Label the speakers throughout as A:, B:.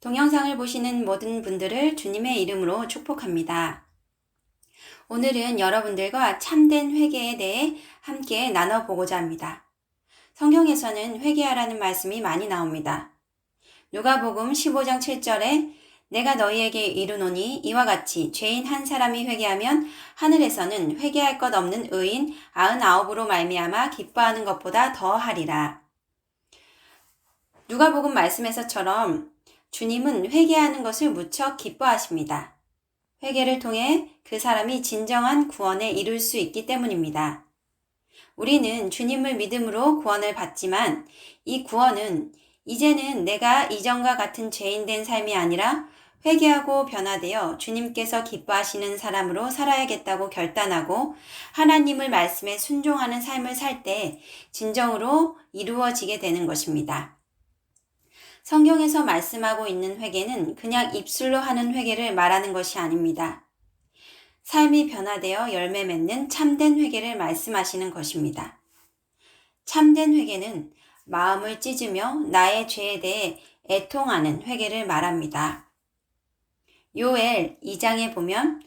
A: 동영상을 보시는 모든 분들을 주님의 이름으로 축복합니다. 오늘은 여러분들과 참된 회개에 대해 함께 나눠보고자 합니다. 성경에서는 회개하라는 말씀이 많이 나옵니다. 누가복음 15장 7절에 내가 너희에게 이르노니 이와 같이 죄인 한 사람이 회개하면 하늘에서는 회개할 것 없는 의인 99으로 말미암아 기뻐하는 것보다 더 하리라. 누가복음 말씀에서처럼 주님은 회개하는 것을 무척 기뻐하십니다. 회개를 통해 그 사람이 진정한 구원에 이룰 수 있기 때문입니다. 우리는 주님을 믿음으로 구원을 받지만 이 구원은 이제는 내가 이전과 같은 죄인 된 삶이 아니라 회개하고 변화되어 주님께서 기뻐하시는 사람으로 살아야겠다고 결단하고 하나님의 말씀에 순종하는 삶을 살 때 진정으로 이루어지게 되는 것입니다. 성경에서 말씀하고 있는 회개는 그냥 입술로 하는 회개를 말하는 것이 아닙니다. 삶이 변화되어 열매 맺는 참된 회개를 말씀하시는 것입니다. 참된 회개는 마음을 찢으며 나의 죄에 대해 애통하는 회개를 말합니다. 요엘 2장에 보면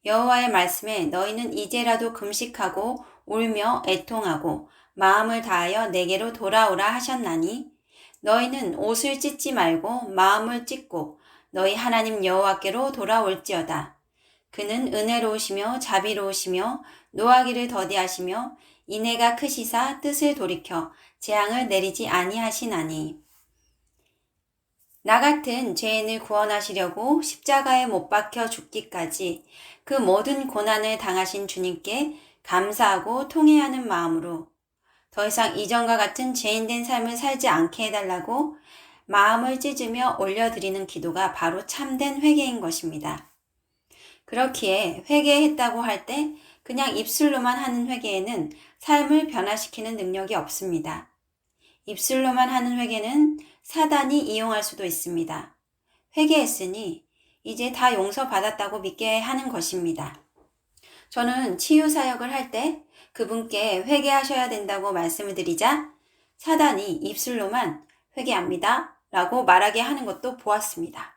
A: 여호와의 말씀에 너희는 이제라도 금식하고 울며 애통하고 마음을 다하여 내게로 돌아오라 하셨나니 너희는 옷을 찢지 말고 마음을 찢고 너희 하나님 여호와께로 돌아올지어다. 그는 은혜로우시며 자비로우시며 노하기를 더디하시며 인애가 크시사 뜻을 돌이켜 재앙을 내리지 아니하시나니. 나 같은 죄인을 구원하시려고 십자가에 못 박혀 죽기까지 그 모든 고난을 당하신 주님께 감사하고 통회하는 마음으로 더 이상 이전과 같은 죄인된 삶을 살지 않게 해달라고 마음을 찢으며 올려드리는 기도가 바로 참된 회개인 것입니다. 그렇기에 회개했다고 할 때 그냥 입술로만 하는 회개에는 삶을 변화시키는 능력이 없습니다. 입술로만 하는 회개는 사단이 이용할 수도 있습니다. 회개했으니 이제 다 용서받았다고 믿게 하는 것입니다. 저는 치유사역을 할 때 그분께 회개하셔야 된다고 말씀을 드리자 사단이 입술로만 회개합니다 라고 말하게 하는 것도 보았습니다.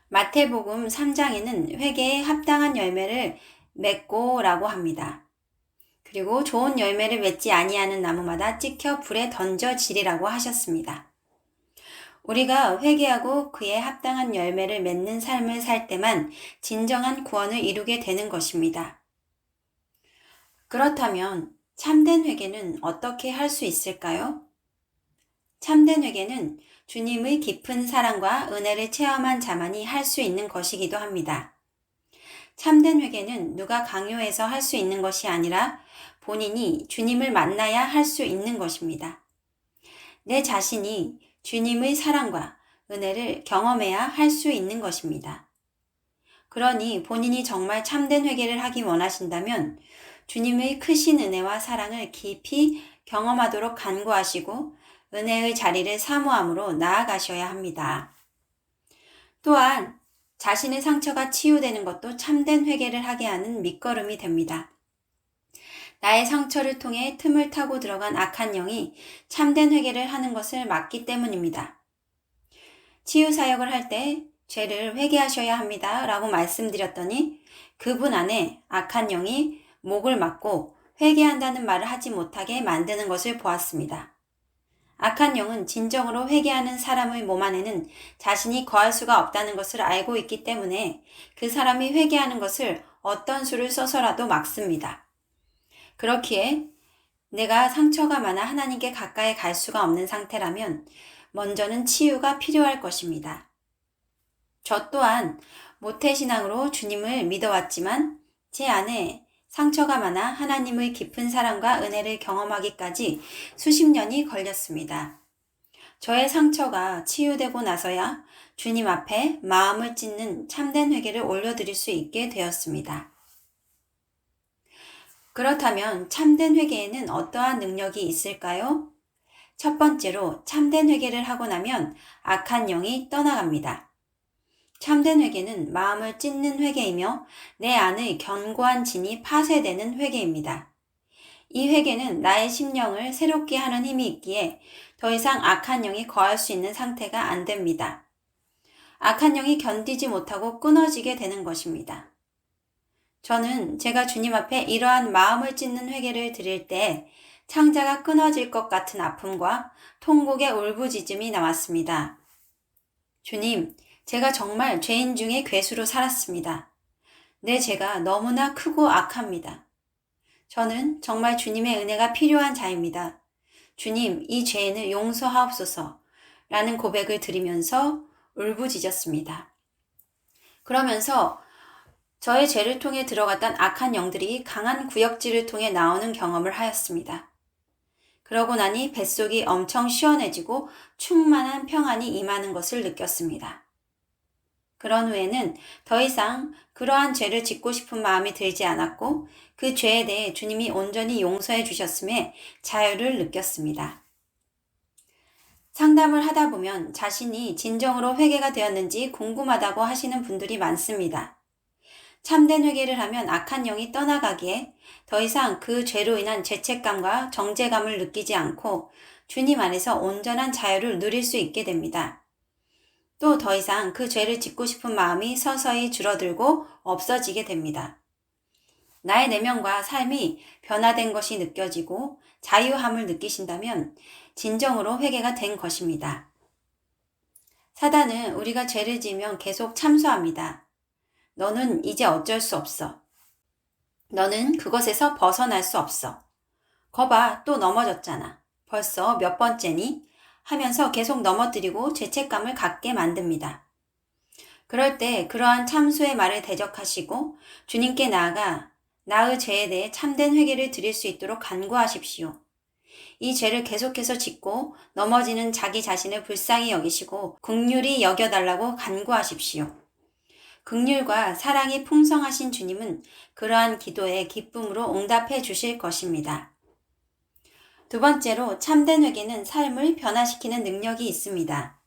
A: 마태복음 3장에는 회개에 합당한 열매를 맺고 라고 합니다. 그리고 좋은 열매를 맺지 아니하는 나무마다 찍혀 불에 던져지리라고 하셨습니다. 우리가 회개하고 그에 합당한 열매를 맺는 삶을 살 때만 진정한 구원을 이루게 되는 것입니다. 그렇다면 참된 회개는 어떻게 할 수 있을까요? 참된 회개는 주님의 깊은 사랑과 은혜를 체험한 자만이 할 수 있는 것이기도 합니다. 참된 회개는 누가 강요해서 할 수 있는 것이 아니라 본인이 주님을 만나야 할 수 있는 것입니다. 내 자신이 주님의 사랑과 은혜를 경험해야 할 수 있는 것입니다. 그러니 본인이 정말 참된 회개를 하기 원하신다면 주님의 크신 은혜와 사랑을 깊이 경험하도록 간구하시고 은혜의 자리를 사모함으로 나아가셔야 합니다. 또한 자신의 상처가 치유되는 것도 참된 회개를 하게 하는 밑거름이 됩니다. 나의 상처를 통해 틈을 타고 들어간 악한 영이 참된 회개를 하는 것을 막기 때문입니다. 치유사역을 할 때 죄를 회개하셔야 합니다 라고 말씀드렸더니 그분 안에 악한 영이 목을 막고 회개한다는 말을 하지 못하게 만드는 것을 보았습니다. 악한 영은 진정으로 회개하는 사람의 몸 안에는 자신이 거할 수가 없다는 것을 알고 있기 때문에 그 사람이 회개하는 것을 어떤 수를 써서라도 막습니다. 그렇기에 내가 상처가 많아 하나님께 가까이 갈 수가 없는 상태라면 먼저는 치유가 필요할 것입니다. 저 또한 모태신앙으로 주님을 믿어왔지만 제 안에 상처가 많아 하나님의 깊은 사랑과 은혜를 경험하기까지 수십 년이 걸렸습니다. 저의 상처가 치유되고 나서야 주님 앞에 마음을 찢는 참된 회개를 올려드릴 수 있게 되었습니다. 그렇다면 참된 회개에는 어떠한 능력이 있을까요? 첫 번째로 참된 회개를 하고 나면 악한 영이 떠나갑니다. 참된 회개는 마음을 찢는 회개이며 내 안의 견고한 진이 파쇄되는 회개입니다. 이 회개는 나의 심령을 새롭게 하는 힘이 있기에 더 이상 악한 영이 거할 수 있는 상태가 안 됩니다. 악한 영이 견디지 못하고 끊어지게 되는 것입니다. 저는 제가 주님 앞에 이러한 마음을 찢는 회개를 드릴 때 창자가 끊어질 것 같은 아픔과 통곡의 울부짖음이 나왔습니다. 주님, 제가 정말 죄인 중에 괴수로 살았습니다. 내 죄가 너무나 크고 악합니다. 저는 정말 주님의 은혜가 필요한 자입니다. 주님, 이 죄인을 용서하옵소서 라는 고백을 드리면서 울부짖었습니다. 그러면서 저의 죄를 통해 들어갔던 악한 영들이 강한 구역질을 통해 나오는 경험을 하였습니다. 그러고 나니 뱃속이 엄청 시원해지고 충만한 평안이 임하는 것을 느꼈습니다. 그런 후에는 더 이상 그러한 죄를 짓고 싶은 마음이 들지 않았고 그 죄에 대해 주님이 온전히 용서해 주셨음에 자유를 느꼈습니다. 상담을 하다 보면 자신이 진정으로 회개가 되었는지 궁금하다고 하시는 분들이 많습니다. 참된 회개를 하면 악한 영이 떠나가기에 더 이상 그 죄로 인한 죄책감과 정죄감을 느끼지 않고 주님 안에서 온전한 자유를 누릴 수 있게 됩니다. 또 더 이상 그 죄를 짓고 싶은 마음이 서서히 줄어들고 없어지게 됩니다. 나의 내면과 삶이 변화된 것이 느껴지고 자유함을 느끼신다면 진정으로 회개가 된 것입니다. 사단은 우리가 죄를 지으면 계속 참소합니다. 너는 이제 어쩔 수 없어. 너는 그것에서 벗어날 수 없어. 거봐, 또 넘어졌잖아. 벌써 몇 번째니? 하면서 계속 넘어뜨리고 죄책감을 갖게 만듭니다. 그럴 때 그러한 참소의 말을 대적하시고 주님께 나아가 나의 죄에 대해 참된 회개를 드릴 수 있도록 간구하십시오. 이 죄를 계속해서 짓고 넘어지는 자기 자신을 불쌍히 여기시고 긍휼히 여겨달라고 간구하십시오. 긍휼과 사랑이 풍성하신 주님은 그러한 기도에 기쁨으로 응답해 주실 것입니다. 두 번째로 참된 회개는 삶을 변화시키는 능력이 있습니다.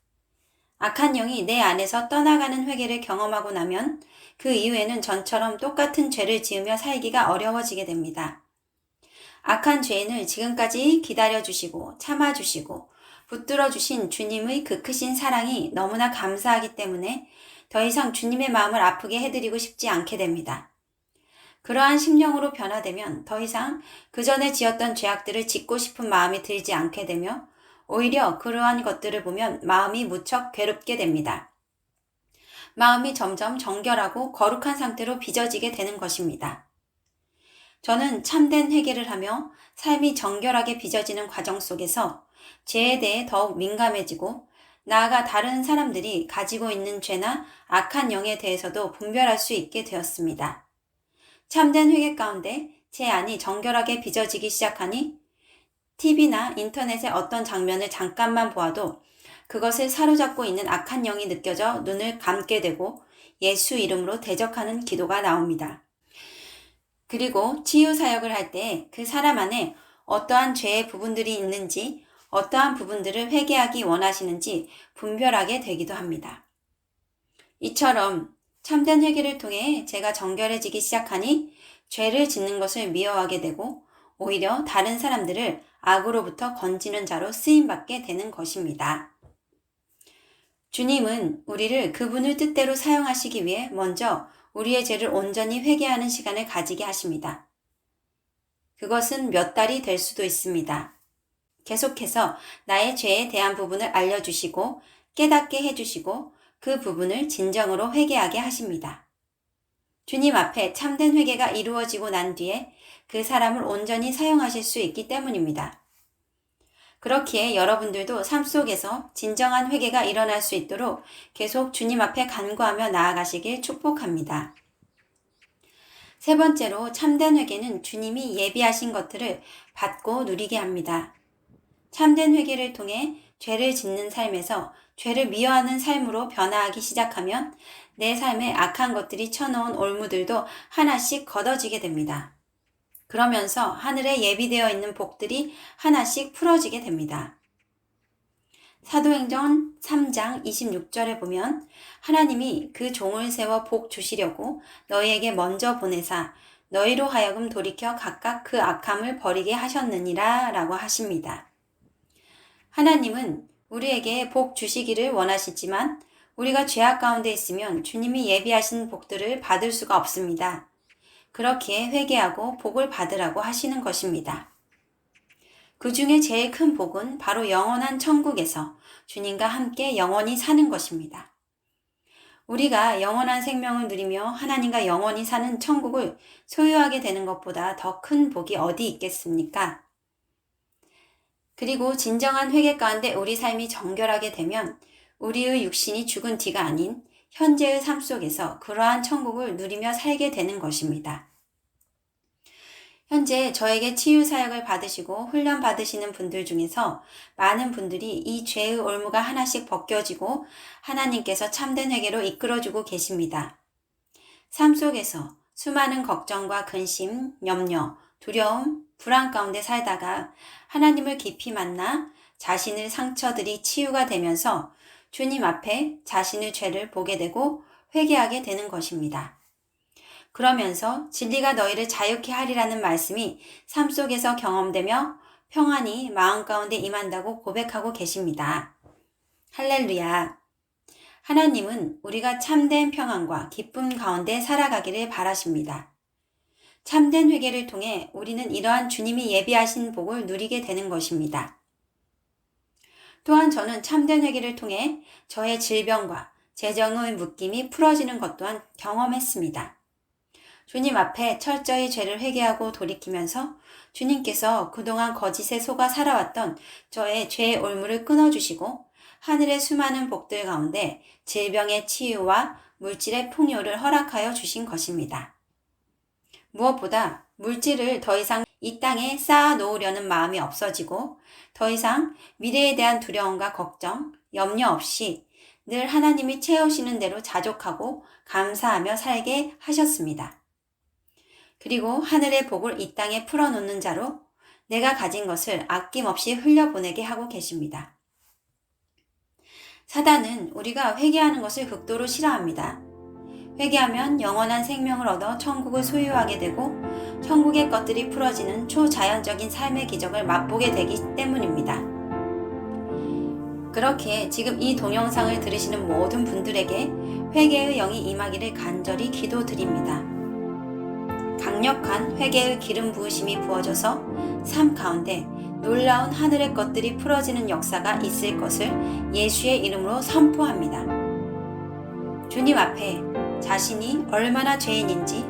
A: 악한 영이 내 안에서 떠나가는 회개를 경험하고 나면 그 이후에는 전처럼 똑같은 죄를 지으며 살기가 어려워지게 됩니다. 악한 죄인을 지금까지 기다려주시고 참아주시고 붙들어주신 주님의 그 크신 사랑이 너무나 감사하기 때문에 더 이상 주님의 마음을 아프게 해드리고 싶지 않게 됩니다. 그러한 심령으로 변화되면 더 이상 그 전에 지었던 죄악들을 짓고 싶은 마음이 들지 않게 되며 오히려 그러한 것들을 보면 마음이 무척 괴롭게 됩니다. 마음이 점점 정결하고 거룩한 상태로 빚어지게 되는 것입니다. 저는 참된 회개를 하며 삶이 정결하게 빚어지는 과정 속에서 죄에 대해 더욱 민감해지고 나아가 다른 사람들이 가지고 있는 죄나 악한 영에 대해서도 분별할 수 있게 되었습니다. 참된 회개 가운데 제 안이 정결하게 빚어지기 시작하니 TV나 인터넷의 어떤 장면을 잠깐만 보아도 그것을 사로잡고 있는 악한 영이 느껴져 눈을 감게 되고 예수 이름으로 대적하는 기도가 나옵니다. 그리고 치유 사역을 할 때 그 사람 안에 어떠한 죄의 부분들이 있는지 어떠한 부분들을 회개하기 원하시는지 분별하게 되기도 합니다. 이처럼 참된 회개를 통해 제가 정결해지기 시작하니 죄를 짓는 것을 미워하게 되고 오히려 다른 사람들을 악으로부터 건지는 자로 쓰임받게 되는 것입니다. 주님은 우리를 그분의 뜻대로 사용하시기 위해 먼저 우리의 죄를 온전히 회개하는 시간을 가지게 하십니다. 그것은 몇 달이 될 수도 있습니다. 계속해서 나의 죄에 대한 부분을 알려주시고 깨닫게 해주시고 그 부분을 진정으로 회개하게 하십니다. 주님 앞에 참된 회개가 이루어지고 난 뒤에 그 사람을 온전히 사용하실 수 있기 때문입니다. 그렇기에 여러분들도 삶 속에서 진정한 회개가 일어날 수 있도록 계속 주님 앞에 간구하며 나아가시길 축복합니다. 세 번째로 참된 회개는 주님이 예비하신 것들을 받고 누리게 합니다. 참된 회개를 통해 죄를 짓는 삶에서 죄를 미워하는 삶으로 변화하기 시작하면 내 삶에 악한 것들이 쳐놓은 올무들도 하나씩 걷어지게 됩니다. 그러면서 하늘에 예비되어 있는 복들이 하나씩 풀어지게 됩니다. 사도행전 3장 26절에 보면 하나님이 그 종을 세워 복 주시려고 너희에게 먼저 보내사 너희로 하여금 돌이켜 각각 그 악함을 버리게 하셨느니라 라고 하십니다. 하나님은 우리에게 복 주시기를 원하시지만 우리가 죄악 가운데 있으면 주님이 예비하신 복들을 받을 수가 없습니다. 그렇기에 회개하고 복을 받으라고 하시는 것입니다. 그 중에 제일 큰 복은 바로 영원한 천국에서 주님과 함께 영원히 사는 것입니다. 우리가 영원한 생명을 누리며 하나님과 영원히 사는 천국을 소유하게 되는 것보다 더 큰 복이 어디 있겠습니까? 그리고 진정한 회개 가운데 우리 삶이 정결하게 되면 우리의 육신이 죽은 뒤가 아닌 현재의 삶 속에서 그러한 천국을 누리며 살게 되는 것입니다. 현재 저에게 치유 사역을 받으시고 훈련 받으시는 분들 중에서 많은 분들이 이 죄의 올무가 하나씩 벗겨지고 하나님께서 참된 회개로 이끌어주고 계십니다. 삶 속에서 수많은 걱정과 근심, 염려, 두려움, 불안 가운데 살다가 하나님을 깊이 만나 자신의 상처들이 치유가 되면서 주님 앞에 자신의 죄를 보게 되고 회개하게 되는 것입니다. 그러면서 진리가 너희를 자유케 하리라는 말씀이 삶 속에서 경험되며 평안이 마음 가운데 임한다고 고백하고 계십니다. 할렐루야! 하나님은 우리가 참된 평안과 기쁨 가운데 살아가기를 바라십니다. 참된 회개를 통해 우리는 이러한 주님이 예비하신 복을 누리게 되는 것입니다. 또한 저는 참된 회개를 통해 저의 질병과 재정의 묶임이 풀어지는 것 또한 경험했습니다. 주님 앞에 철저히 죄를 회개하고 돌이키면서 주님께서 그동안 거짓에 속아 살아왔던 저의 죄의 올무를 끊어주시고 하늘의 수많은 복들 가운데 질병의 치유와 물질의 풍요를 허락하여 주신 것입니다. 무엇보다 물질을 더 이상 이 땅에 쌓아 놓으려는 마음이 없어지고 더 이상 미래에 대한 두려움과 걱정, 염려 없이 늘 하나님이 채우시는 대로 자족하고 감사하며 살게 하셨습니다. 그리고 하늘의 복을 이 땅에 풀어놓는 자로 내가 가진 것을 아낌없이 흘려보내게 하고 계십니다. 사단은 우리가 회개하는 것을 극도로 싫어합니다. 회개하면 영원한 생명을 얻어 천국을 소유하게 되고 천국의 것들이 풀어지는 초자연적인 삶의 기적을 맛보게 되기 때문입니다. 그렇게 지금 이 동영상을 들으시는 모든 분들에게 회개의 영이 임하기를 간절히 기도드립니다. 강력한 회개의 기름 부으심이 부어져서 삶 가운데 놀라운 하늘의 것들이 풀어지는 역사가 있을 것을 예수의 이름으로 선포합니다. 주님 앞에 자신이 얼마나 죄인인지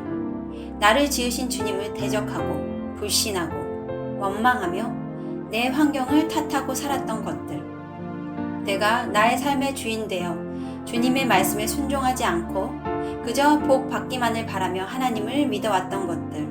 A: 나를 지으신 주님을 대적하고 불신하고 원망하며 내 환경을 탓하고 살았던 것들, 내가 나의 삶의 주인 되어 주님의 말씀에 순종하지 않고 그저 복 받기만을 바라며 하나님을 믿어왔던 것들,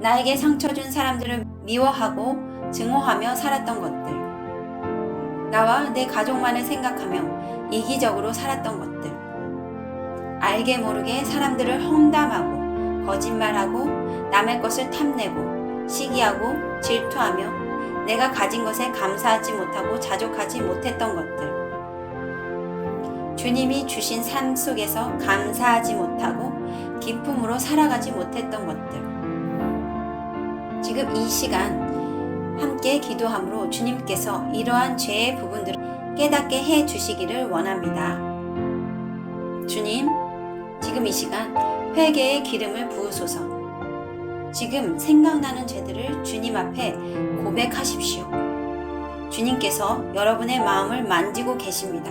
A: 나에게 상처 준 사람들을 미워하고 증오하며 살았던 것들, 나와 내 가족만을 생각하며 이기적으로 살았던 것들, 알게 모르게 사람들을 험담하고 거짓말하고 남의 것을 탐내고 시기하고 질투하며 내가 가진 것에 감사하지 못하고 자족하지 못했던 것들, 주님이 주신 삶 속에서 감사하지 못하고 기쁨으로 살아가지 못했던 것들, 지금 이 시간 함께 기도함으로 주님께서 이러한 죄의 부분들을 깨닫게 해 주시기를 원합니다. 주님, 지금 이 시간 회개의 기름을 부으소서. 지금 생각나는 죄들을 주님 앞에 고백하십시오. 주님께서 여러분의 마음을 만지고 계십니다.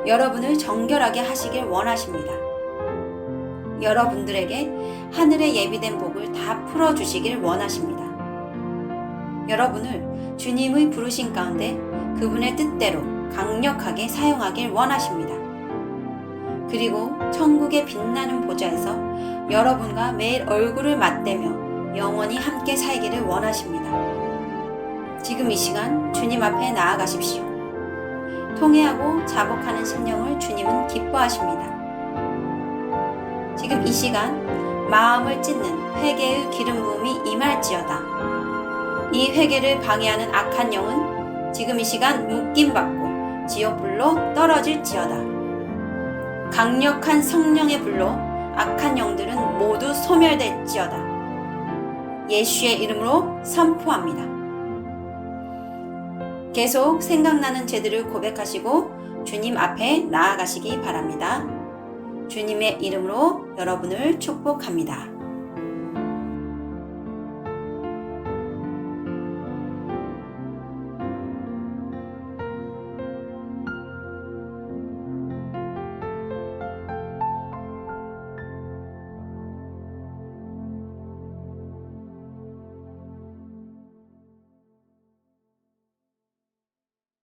A: 여러분을 정결하게 하시길 원하십니다. 여러분들에게 하늘의 예비된 복을 다 풀어주시길 원하십니다. 여러분을 주님의 부르신 가운데 그분의 뜻대로 강력하게 사용하길 원하십니다. 그리고 천국의 빛나는 보좌에서 여러분과 매일 얼굴을 맞대며 영원히 함께 살기를 원하십니다. 지금 이 시간 주님 앞에 나아가십시오. 통회하고 자복하는 심령을 주님은 기뻐하십니다. 지금 이 시간 마음을 찢는 회개의 기름 부음이 임할지어다. 이 회개를 방해하는 악한 영은 지금 이 시간 묶임받고 지옥불로 떨어질지어다. 강력한 성령의 불로 악한 영들은 모두 소멸될지어다. 예수의 이름으로 선포합니다. 계속 생각나는 죄들을 고백하시고 주님 앞에 나아가시기 바랍니다. 주님의 이름으로 여러분을 축복합니다.